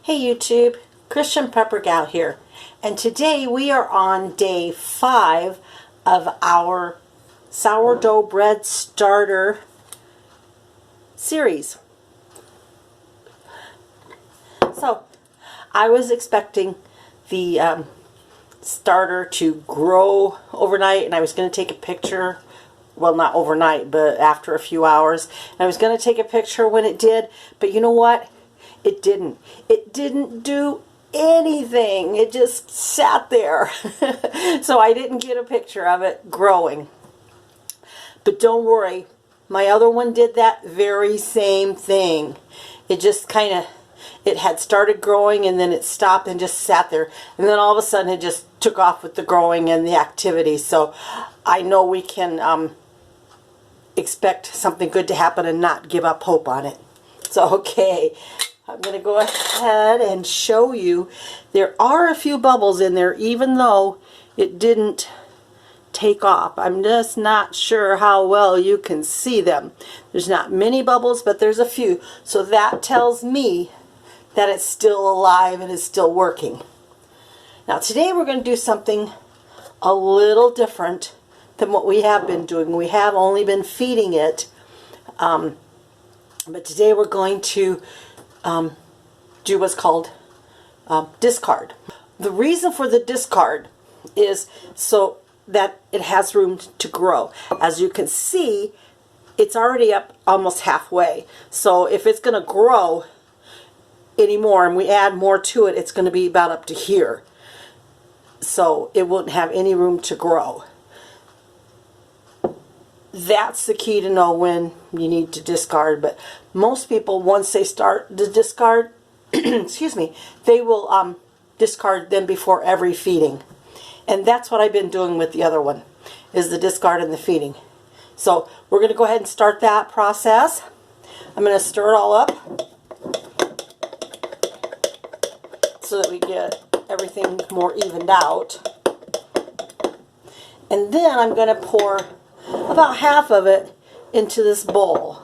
Hey YouTube, Christian Pepper Gal here, and today we are on day 5 of our Sourdough Bread Starter Series. So, I was expecting the starter to grow overnight, and I was going to take a picture. Well, not overnight, but after a few hours. And I was going to take a picture when it did, but you know what? It didn't. It didn't do anything. It just sat there. So I didn't get a picture of it growing. But don't worry, my other one did that very same thing. It just kind of, it had started growing and then it stopped and just sat there. And then all of a sudden it just took off with the growing and the activity. So I know we can expect something good to happen and not give up hope on it. So, okay. I'm going to go ahead and show you. There are a few bubbles in there, even though it didn't take off. I'm just not sure how well you can see them. There's not many bubbles, but there's a few. So that tells me that it's still alive and is still working. Now today we're going to do something a little different than what we have been doing. We have only been feeding it, but today we're going to do what's called discard. The reason for the discard is so that it has room to grow. As you can see, it's already up almost halfway. So if it's going to grow anymore and we add more to it, it's going to be about up to here. So it won't have any room to grow. That's the key to know when you need to discard. But most people, once they start to discard, excuse me, they will discard them before every feeding. And that's what I've been doing with the other one, is the discard and the feeding. So we're going to go ahead and start that process. I'm going to stir it all up so that we get everything more evened out. And then I'm going to pour about half of it into this bowl.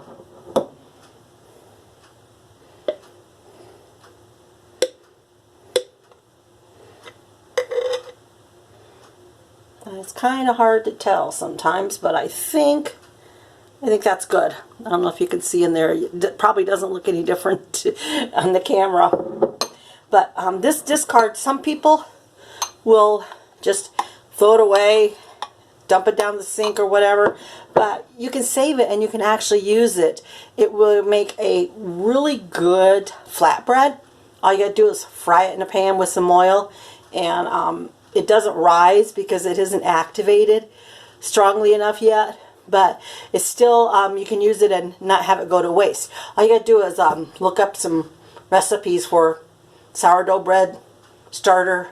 And it's kind of hard to tell sometimes, but I think that's good. I don't know if you can see in there. It probably doesn't look any different on the camera. But this discard, some people will just throw it away, dump it down the sink or whatever, but you can save it and you can actually use it. It will make a really good flatbread. All you gotta do is fry it in a pan with some oil, and it doesn't rise because it isn't activated strongly enough yet, but it's still, you can use it and not have it go to waste. All you gotta do is look up some recipes for sourdough bread starter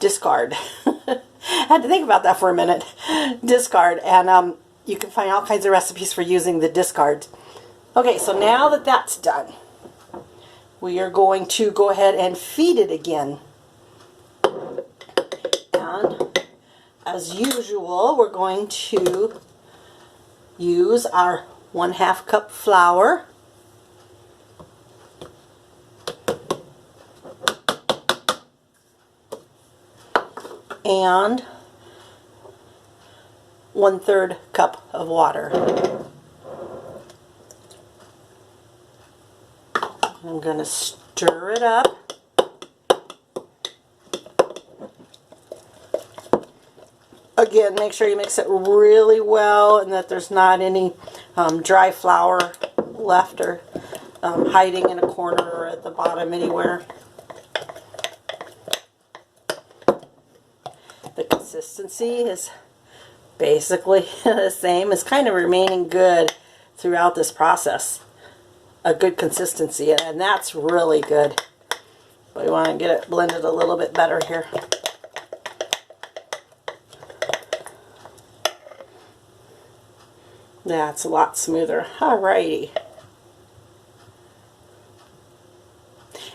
discard. I had to think about that for a minute. Discard, and you can find all kinds of recipes for using the discard. Okay, so now that that's done, we are going to go ahead and feed it again. And as usual, we're going to use our 1/2 cup flour. And 1/3 cup of water. I'm going to stir it up. Again, make sure you mix it really well and that there's not any dry flour left or hiding in a corner or at the bottom anywhere. The consistency is basically the same. It's kind of remaining good throughout this process. A good consistency, and that's really good. But we want to get it blended a little bit better here. That's a lot smoother. Alrighty.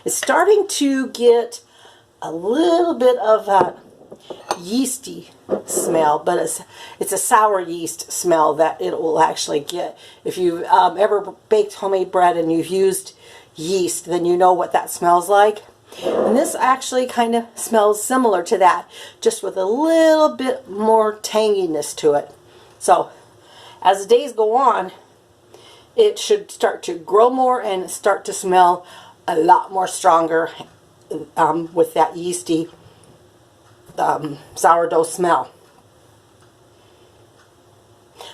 It's starting to get a little bit of that yeasty smell, but it's a sour yeast smell that it will actually get. If you've ever baked homemade bread and you've used yeast, then you know what that smells like. And this actually kind of smells similar to that, just with a little bit more tanginess to it. So as the days go on, it should start to grow more and start to smell a lot more stronger with that yeasty sourdough smell.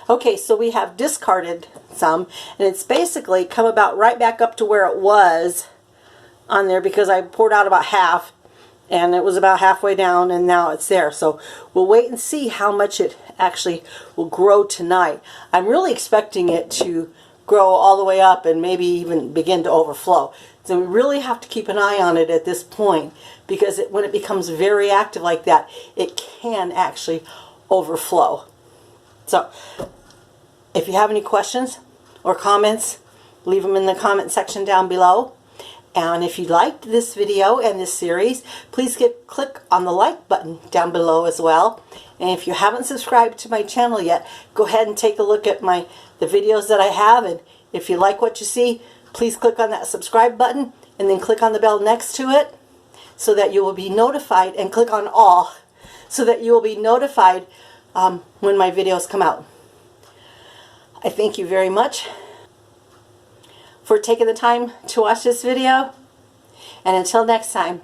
Okay, so we have discarded some, and it's basically come about right back up to where it was on there, because I poured out about half and it was about halfway down, and now it's there. So we'll wait and see how much it actually will grow tonight. I'm really expecting it to grow all the way up and maybe even begin to overflow. So we really have to keep an eye on it at this point, because when it becomes very active like that, it can actually overflow. So if you have any questions or comments, leave them in the comment section down below. And if you liked this video and this series, please click on the like button down below as well. And if you haven't subscribed to my channel yet, go ahead and take a look at the videos that I have. And if you like what you see, please click on that subscribe button and then click on the bell next to it so that you will be notified, and click on all so that you will be notified when my videos come out. I thank you very much for taking the time to watch this video. And until next time,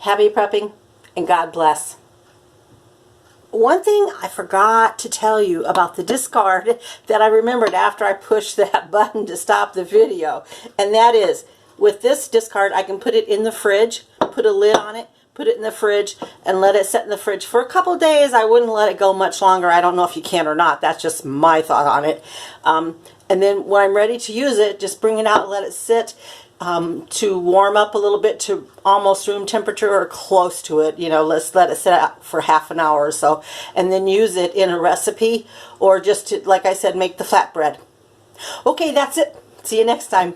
happy prepping and God bless. One thing I forgot to tell you about the discard that I remembered after I pushed that button to stop the video, and that is, with this discard I can put it in the fridge, put a lid on it, put it in the fridge, and let it sit in the fridge for a couple of days. I wouldn't let it go much longer. I don't know if you can or not. That's just my thought on it. And then when I'm ready to use it, just bring it out and let it sit to warm up a little bit to almost room temperature or close to it. You know, let's let it sit out for half an hour or so, and then use it in a recipe, or just to, like I said, make the flatbread. Okay, that's it. See you next time.